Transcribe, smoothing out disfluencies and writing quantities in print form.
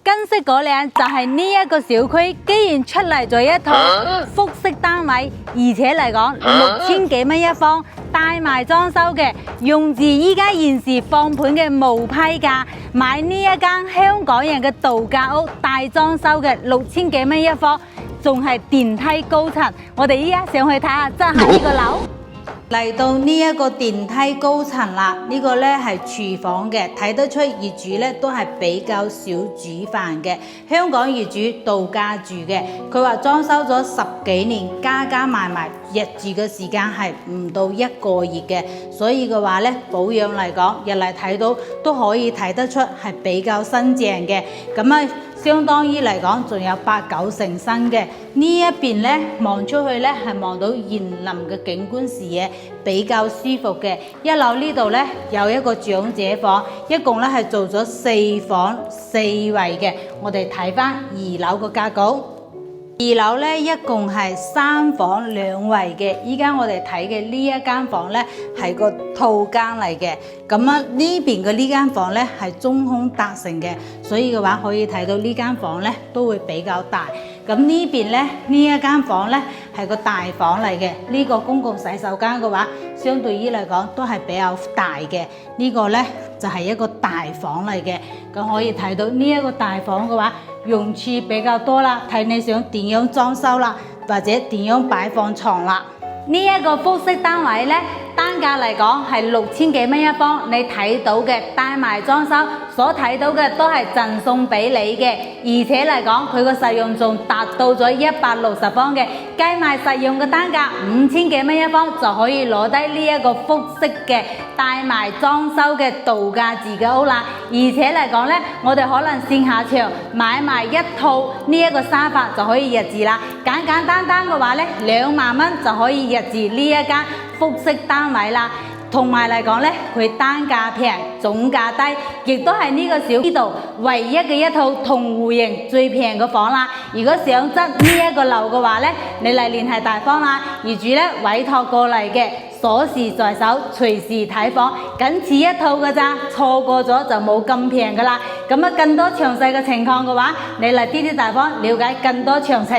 金色嗰靚就係呢一個小區，既然出嚟咗一套複式單位，而且嚟講6000幾蚊一方，帶埋裝修嘅，用自依家現時放盤嘅無批價買呢一間香港人嘅度假屋，大裝修嘅6000幾蚊一方，仲係電梯高層。我哋依家上去睇下，真係呢個樓。嚟到呢一個電梯高層啦，呢個呢係廚房嘅，睇得出業主呢都係比較少煮飯嘅，香港業主度假住嘅。佢話裝修咗10幾年，加加埋埋入住嘅時間係唔到1個月嘅，所以嘅話呢，保養嚟講，入嚟睇到都可以睇得出係比較新淨嘅。咁啊，相當於嚟講仲有8、9成新嘅。呢一邊呢，望出去呢係望到園林嘅景觀視野，比較舒服嘅。一樓呢度呢，有一個長者房，一共呢係做咗4房4衛嘅。我哋睇翻2樓個格局。2樓呢一共係3房2衛嘅，依家我哋睇嘅呢一間房呢係個套間嚟嘅，咁啊呢邊嘅呢間房呢係中空達成嘅，所以嘅話可以睇到呢間房呢都會比較大。咁呢邊呢，呢一間房呢係個大房嚟嘅，呢個公共洗手間嘅話，相對於嚟講都係比較大嘅。呢個呢就係一個大房嚟嘅，咁可以睇到呢一個大房嘅話，用處比較多啦，睇你想點樣裝修啦，或者點樣擺放床啦。呢一個複式單位呢，單價嚟講係6000幾蚊一方，你睇到嘅帶埋裝修，所睇到嘅都係贈送俾你嘅，而且嚟講佢個實用仲達到咗160方嘅，計埋實用嘅單價5000幾蚊一方，就可以攞低呢一個複式嘅帶埋裝修嘅度假自嘅屋啦。而且嚟講呢，我哋可能線下場買埋一套呢一個沙發就可以入住啦，簡簡單單嘅話呢，2萬蚊就可以入住呢一間複式單位啦。同埋嚟講呢，佢單價平，總價低，亦都係呢個小區度唯一嘅一套同戶型最平嘅房啦。如果想執呢一個樓嘅話呢，你嚟聯繫大方啦，業主呢委託過嚟嘅，鎖匙在手，隨時睇房，僅此一套㗎咋，錯過咗就冇咁平㗎啦。咁啊，更多詳細嘅情況嘅話，你嚟滴滴大方了解更多詳情。